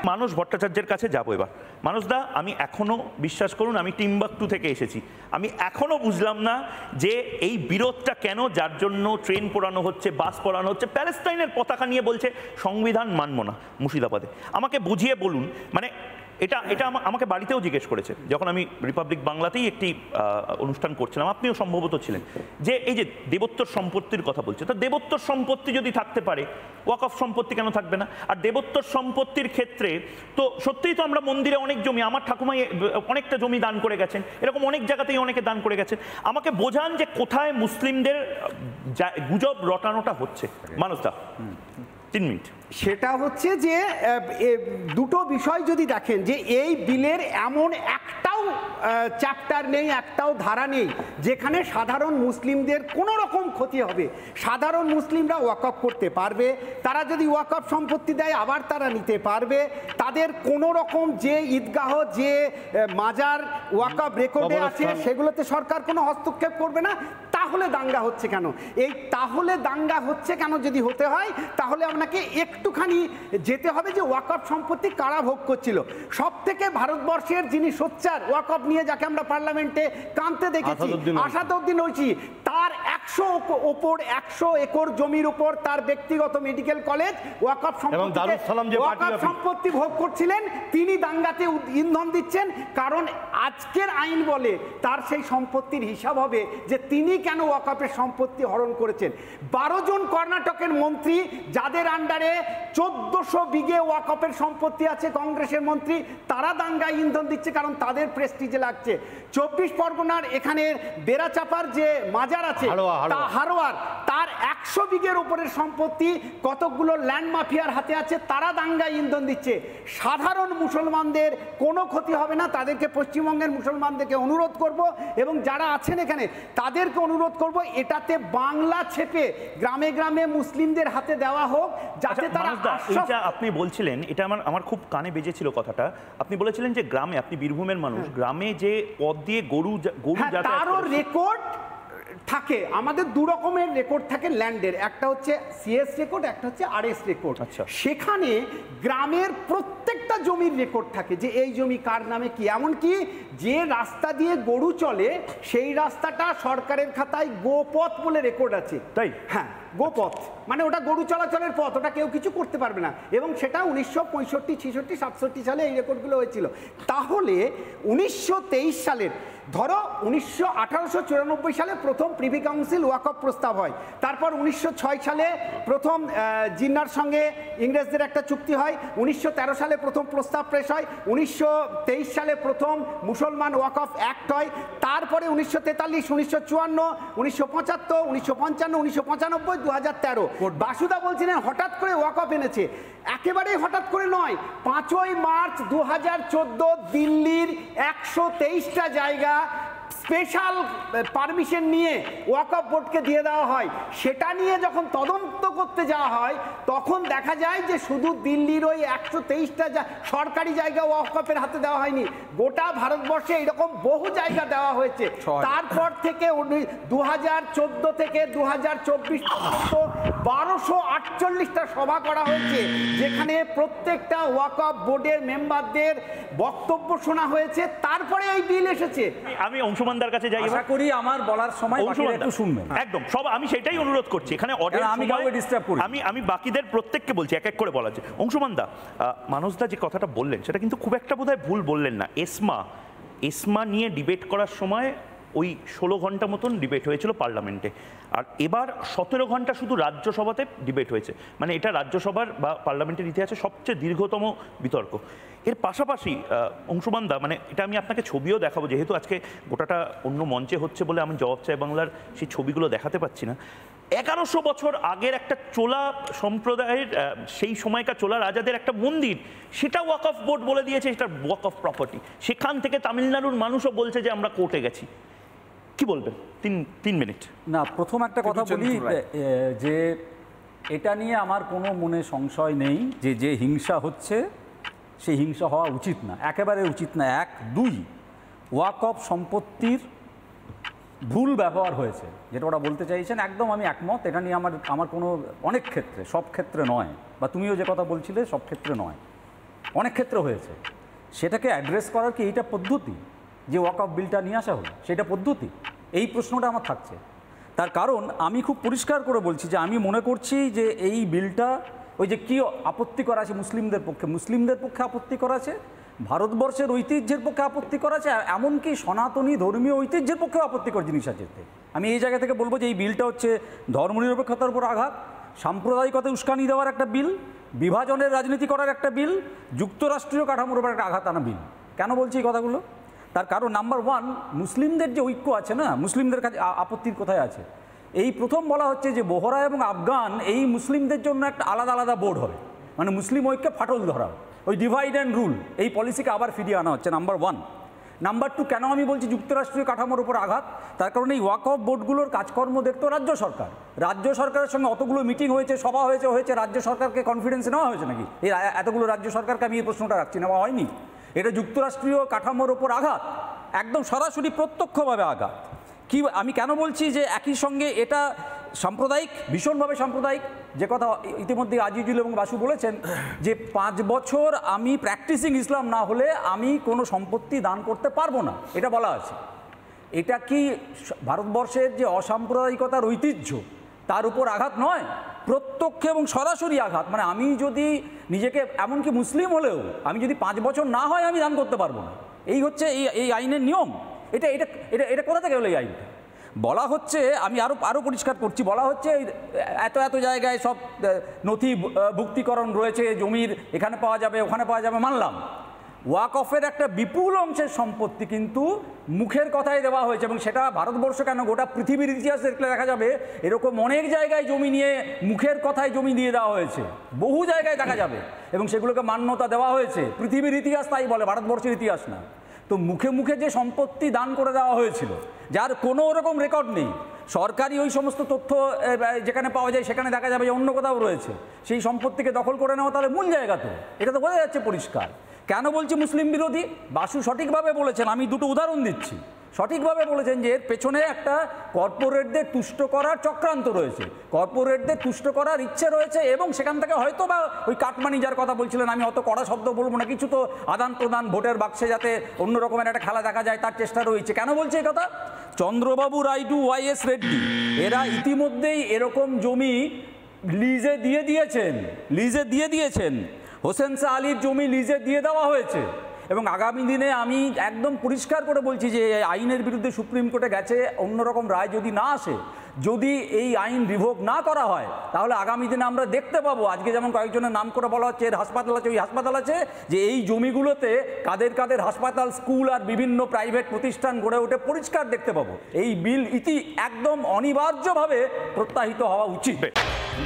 মানস ভট্টাচার্যের কাছে যাবো এবার। মানসদা, আমি এখনো বিশ্বাস করুন, আমি টিম্বাকটু থেকে এসেছি, আমি এখনো বুঝলাম না যে এই বিরোধটা কেন, যার জন্য ট্রেন পোড়ানো হচ্ছে, বাস পোড়ানো হচ্ছে, প্যালেস্টাইনের পতাকা নিয়ে বলছে সংবিধান মানব না মুর্শিদাবাদে। আমাকে বুঝিয়ে বলুন, মানে এটা এটা আমাকে বাড়িতেও জিজ্ঞেস করেছে যখন আমি রিপাবলিক বাংলাতেই একটি অনুষ্ঠান করছিলাম, আপনিও সম্ভবত ছিলেন, যে এই যে দেবোত্তর সম্পত্তির কথা বলছে, তা দেবোত্তর সম্পত্তি যদি থাকতে পারে ওয়াকফ সম্পত্তি কেন থাকবে না? আর দেবোত্তর সম্পত্তির ক্ষেত্রে তো সত্যিই তো আমরা মন্দিরে অনেক জমি, আমার ঠাকুমাই অনেকটা জমি দান করে গেছেন, এরকম অনেক জায়গাতেই অনেকে দান করে গেছেন। আমাকে বোঝান যে কোথায় মুসলিমদের গুজব রটানোটা হচ্ছে। মানসদা 3 মিনিট। সেটা হচ্ছে যে দুটো বিষয় যদি দেখেন, যে এই বিলের এমন একটাও চ্যাপ্টার নেই, একটাও ধারা নেই যেখানে সাধারণ মুসলিমদের কোনো রকম ক্ষতি হবে। সাধারণ মুসলিমরা ওয়াকফ করতে পারবে, তারা যদি ওয়াকফ সম্পত্তি দেয় আবার তারা নিতে পারবে, তাদের কোনো রকম যে ঈদগাহ, যে মাজার ওয়াকফ রেকর্ডে আছে সেগুলোতে সরকার কোনো হস্তক্ষেপ করবে না। তাহলে দাঙ্গা হচ্ছে কেন? এই তাহলে দাঙ্গা হচ্ছে কেন যদি হতে হয়, তাহলে আপনাকে একটুখানি যেতে হবে যে ওয়াকফ সম্পত্তি কারা ভোগ করছিল। সব থেকে ভারতবর্ষের যিনি সোচ্চার ওয়াকফ নিয়ে, যাকে আমরা পার্লামেন্টে কাঁদতে দেখেছি, আসাদউদ্দিন ওইসি, তার 100 একর জমির উপর তার ব্যক্তিগত মেডিকেল কলেজ ওয়াকফ সম্পত্তি ভোগ করছিলেন। তিনি দাঙ্গাতে ইন্ধন দিচ্ছেন, কারণ আজকের আইন বলে তার সেই সম্পত্তির হিসাব হবে যে তিনি কেন ওয়াকফের সম্পত্তি হরণ করেছেন। 12 জন কর্ণাটকের মন্ত্রী, যাদের আন্ডারে 1400 বিঘে ওয়াকফের সম্পত্তি আছে, কংগ্রেসের মন্ত্রী, তারা দাঙ্গায় ইন্ধন দিচ্ছে কারণ তাদের প্রেস্টিজে লাগছে। 24 পরগনার এখানে বেড়াচাপার যে মাজার আছে হারোয়ার, তার 100 বিঘের উপরের সম্পত্তি কতকগুলো ল্যান্ড মাফিয়ার হাতে আছে, তারা দাঙ্গায় ইন্ধন দিচ্ছে। সাধারণ মুসলমানদের কোনো ক্ষতি হবে না, তাদেরকে পশ্চিমবঙ্গের মুসলমানদেরকে অনুরোধ করব এবং যারা আছেন এখানে তাদেরকে অনুরোধ করব, এটাতে বাংলা ছেপে গ্রামে গ্রামে মুসলিমদের হাতে দেওয়া হোক, যাতে তারা। এটা আপনি বলছিলেন, এটা আমার খুব কানে বেজেছিল কথাটা। আপনি বলেছিলেন যে গ্রামে, আপনি বীরভূমের মানুষ, গ্রামে যে পথ দিয়ে গরু তারও রেকর্ড থাকে। আমাদের 2 রকমের রেকর্ড থাকে ল্যান্ডের, একটা হচ্ছে সিএস রেকর্ড, একটা হচ্ছে আরএস রেকর্ড। সেখানে গ্রামের প্রত্যেকটা জমির রেকর্ড থাকে যে এই জমি কার নামে কি। এমনকি যে রাস্তা দিয়ে গরু চলে সেই রাস্তাটা সরকারের খাতায় গোপথ বলে রেকর্ড আছে। তাই? হ্যাঁ, গোপথ মানে ওটা গরু চলাচলের পথ, ওটা কেউ কিছু করতে পারবে না। এবং সেটা 1965, 66, 67 সালে এই রেকর্ডগুলো হয়েছিল। তাহলে 1923 সালের, ধরো 1894 সালে প্রথম প্রিভি কাউন্সিল ওয়াকফ প্রস্তাব হয়, তারপর 1906 সালে প্রথম জিন্নার সঙ্গে ইংরেজদের একটা চুক্তি হয়, 1913 সালে প্রথম প্রস্তাব পেশ হয়, 1923 সালে প্রথম মুসলমান ওয়াকফ অ্যাক্ট হয়, তারপরে 1943, 1954, 1975, 1955, 1995, 2013। বাসুদা বলছিলেন হঠাৎ করে ওয়াকফ এনেছে, একেবারেই হঠাৎ করে নয়। 5ই মার্চ 2014 দিল্লির 123টা জায়গা স্পেশাল পারমিশন নিয়ে ওয়াকফ বোর্ডকে দিয়ে দেওয়া হয়। সেটা নিয়ে যখন তদন্ত করতে যাওয়া হয় তখন দেখা যায় যে শুধু দিল্লির ওই 123টা সরকারি জায়গা ওয়াকফের হাতে দেওয়া হয়নি, গোটা ভারতবর্ষে এরকম বহু জায়গা দেওয়া হয়েছে। তারপর থেকে 2014 থেকে 2024 পর্যন্ত 1248টা সভা করা হয়েছে, যেখানে প্রত্যেকটা ওয়াকফ বোর্ডের মেম্বারদের বক্তব্য শোনা হয়েছে। তারপরে এই বিল এসেছে। আমি অংশুমানদার কাছে যাই, আশা করি আমার বলার সময় একটু শুনবেন। একদম সব, আমি সেটাই অনুরোধ করছি। এখানে আমি বাকিদের প্রত্যেককে বলছি এক এক করে বলার। অংশুমানদা, মানসদা যে কথাটা বললেন সেটা কিন্তু খুব একটা বোধহয় ভুল বললেন না। এসমা নিয়ে ডিবেট করার সময় ওই 16 ঘন্টা মতন ডিবেট হয়েছিল পার্লামেন্টে, আর এবার 17 ঘন্টা শুধু রাজ্যসভাতে ডিবেট হয়েছে। মানে এটা রাজ্যসভার বা পার্লামেন্টের ইতিহাসে সবচেয়ে দীর্ঘতম বিতর্ক। এর পাশাপাশি অংশুমানদা, মানে এটা আমি আপনাকে ছবিও দেখাবো, যেহেতু আজকে গোটাটা অন্য মঞ্চে হচ্ছে বলে আমি জবাব চাই বাংলার সেই ছবিগুলো দেখাতে পাচ্ছি না। 1100 বছর আগের একটা চোলা সম্প্রদায়ের, সেই সময়কার চোলা রাজাদের একটা মন্দির, সেটা ওয়াকফ বোর্ড বলে দিয়েছে এটা ওয়াকফ প্রপার্টি। সেখান থেকে তামিলনাড়ুর মানুষও বলছে যে আমরা কোর্টে গেছি। কি বলবেন? 3 মিনিট। না, প্রথম একটা কথা বলি যে এটা নিয়ে আমার কোনো মনে সংশয় নেই যে যে হিংসা হচ্ছে সেই হিংসা হওয়া উচিত না, একেবারে উচিত না। 1, 2 ওয়াকফ সম্পত্তির ভুল ব্যবহার হয়েছে, যেটা ওরা বলতে চাইছেন, একদম আমি একমত। এটা নিয়ে আমার কোনো, অনেক ক্ষেত্রে, সব ক্ষেত্রে নয়, বা তুমিও যে কথা বলছিলে সব ক্ষেত্রে নয়। অনেক ক্ষেত্রে হয়েছে, সেটাকে অ্যাড্রেস করার কি এইটা পদ্ধতি? যে ওয়াকফ বিলটা নিয়ে আসা হলো সেটা পদ্ধতি? এই প্রশ্নটা আমার থাকছে। তার কারণ আমি খুব পরিষ্কার করে বলছি যে আমি মনে করছি যে এই বিলটা ওই যে কী আপত্তি করা আছে মুসলিমদের পক্ষে আপত্তি করা আছে, ভারতবর্ষের ঐতিহ্যের পক্ষে আপত্তি করা আছে, এমনকি সনাতনী ধর্মীয় ঐতিহ্যের পক্ষেও আপত্তিকর জিনিস আছে। আমি এই জায়গা থেকে বলবো যে এই বিলটা হচ্ছে ধর্মনিরপেক্ষতার উপর আঘাত, সাম্প্রদায়িকতা উস্কানি দেওয়ার একটা বিল, বিভাজনের রাজনীতি করার একটা বিল, যুক্তরাষ্ট্রীয় কাঠামোর উপর একটা আঘাত আনা বিল। কেন বলছি এই কথাগুলো? তার কারণ নাম্বার ওয়ান, মুসলিমদের যে ঐক্য আছে না, মুসলিমদের কাছে আপত্তির কোথায় আছে? এই প্রথম বলা হচ্ছে যে বোহরা এবং আফগান এই মুসলিমদের জন্য একটা আলাদা আলাদা বোর্ড হবে, মানে মুসলিম ঐক্যে ফাটল ধরা, ওই ডিভাইড অ্যান্ড রুল এই পলিসিকে আবার ফিরিয়ে আনা হচ্ছে, নাম্বার ওয়ান। নাম্বার টু, কেন আমি বলছি যুক্তরাষ্ট্রীয় কাঠামোর উপর আঘাত? তার কারণে এই ওয়াকফ বোর্ডগুলোর কাজকর্ম দেখতো রাজ্য সরকার। রাজ্য সরকারের সঙ্গে অতগুলো মিটিং হয়েছে, সভা হয়েছে, রাজ্য সরকারকে কনফিডেন্স নেওয়া হয়েছে নাকি? এই এতগুলো রাজ্য সরকারকে আমি এই প্রশ্নটা রাখছি, নেওয়া হয়নি। এটা যুক্তরাষ্ট্রীয় কাঠামোর ওপর আঘাত, একদম সরাসরি প্রত্যক্ষভাবে আঘাত। কি আমি কেন বলছি যে একই সঙ্গে এটা সাম্প্রদায়িক, ভীষণভাবে সাম্প্রদায়িক, যে কথা ইতিমধ্যে আজিজুল এবং বাসু বলেছেন যে 5 বছর আমি প্র্যাকটিসিং ইসলাম না হলে আমি কোনো সম্পত্তি দান করতে পারবো না, এটা বলা আছে। এটা কি ভারতবর্ষের যে অসাম্প্রদায়িকতার ঐতিহ্য তার উপর আঘাত নয়? প্রত্যক্ষ এবং সরাসরি আঘাত। মানে আমি যদি নিজেকে, এমনকি মুসলিম হলেও আমি যদি 5 বছর না হয় আমি দান করতে পারবো না, এই হচ্ছে এই আইনের নিয়ম। এটা এটা এটা এটা কোথা থেকে হলো এই আইনটা? বলা হচ্ছে, আমি আরও পরিষ্কার করছি, বলা হচ্ছে এত জায়গায় সব নথি ভুক্তিকরণ রয়েছে, জমির এখানে পাওয়া যাবে ওখানে পাওয়া যাবে, মানলাম। ওয়াকফের একটা বিপুল অংশের সম্পত্তি কিন্তু মুখের কথায় দেওয়া হয়েছে, এবং সেটা ভারতবর্ষ কেন গোটা পৃথিবীর ইতিহাস দেখলে দেখা যাবে এরকম অনেক জায়গায় জমি নিয়ে মুখের কথায় জমি দিয়ে দেওয়া হয়েছে, বহু জায়গায় দেখা যাবে, এবং সেগুলোকে মান্যতা দেওয়া হয়েছে। পৃথিবীর ইতিহাস তাই বলে, ভারতবর্ষের ইতিহাস না। তো মুখে মুখে যে সম্পত্তি দান করে দেওয়া হয়েছিল, যার কোনো রকম রেকর্ড নেই, সরকারি ওই সমস্ত তথ্য যেখানে পাওয়া যায় সেখানে দেখা যাবে যে অন্য কোথাও রয়েছে, সেই সম্পত্তিকে দখল করে নেওয়া তাহলে মূল জায়গা তো, এটা তো বোঝা যাচ্ছে পরিষ্কার। কেন বলছি মুসলিম বিরোধী? বাসু সঠিকভাবে বলেছেন, আমি দুটো উদাহরণ দিচ্ছি। সঠিকভাবে বলেছেন যে এর পেছনে একটা কর্পোরেটদের তুষ্ট করার চক্রান্ত রয়েছে, কর্পোরেটদের তুষ্ট করার ইচ্ছে রয়েছে, এবং সেখান থেকে হয়তো বা ওই কাটমানি যার কথা বলছিলেন, আমি অত কড়া শব্দ বলবো না, কিছু তো আদান প্রদান, ভোটের বাক্সে যাতে অন্য রকমের একটা খেলা দেখা যায় তার চেষ্টা রয়েছে। কেন বলছে এই কথা? চন্দ্রবাবু রাইডু, ওয়াইএস রেড্ডি এরা ইতিমধ্যেই এরকম জমি লিজে দিয়ে দিয়েছেন। হোসেন শাহ আলীর জমি লিজে দিয়ে দেওয়া হয়েছে, এবং আগামী দিনে আমি একদম পরিষ্কার করে বলছি যে আইনের বিরুদ্ধে সুপ্রিম কোর্টে গেছে, অন্যরকম রায় যদি না আসে, যদি এই আইন রিভোক না করা হয়, তাহলে আগামী দিনে আমরা দেখতে পাবো, আজকে যেমন কয়েকজনের নাম করে বলা হচ্ছে এর হাসপাতাল আছে, ওই হাসপাতাল আছে, যে এই জমিগুলোতে কাদের হাসপাতাল, স্কুল আর বিভিন্ন প্রাইভেট প্রতিষ্ঠান গড়ে ওঠে, পরিষ্কার দেখতে পাবো। এই বিল একদম অনিবার্যভাবে প্রত্যাহিত হওয়া উচিত।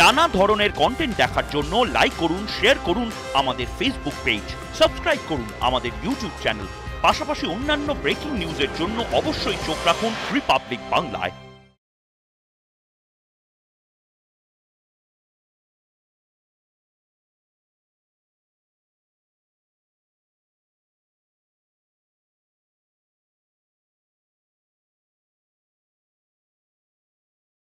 নানা ধরনের কন্টেন্ট দেখার জন্য লাইক করুন, শেয়ার করুন আমাদের ফেসবুক পেজ, সাবস্ক্রাইব করুন আমাদের ইউটিউব চ্যানেল। পাশাপাশি অন্যান্য ব্রেকিং নিউজের জন্য অবশ্যই চোখ রাখুন রিপাবলিক বাংলায়।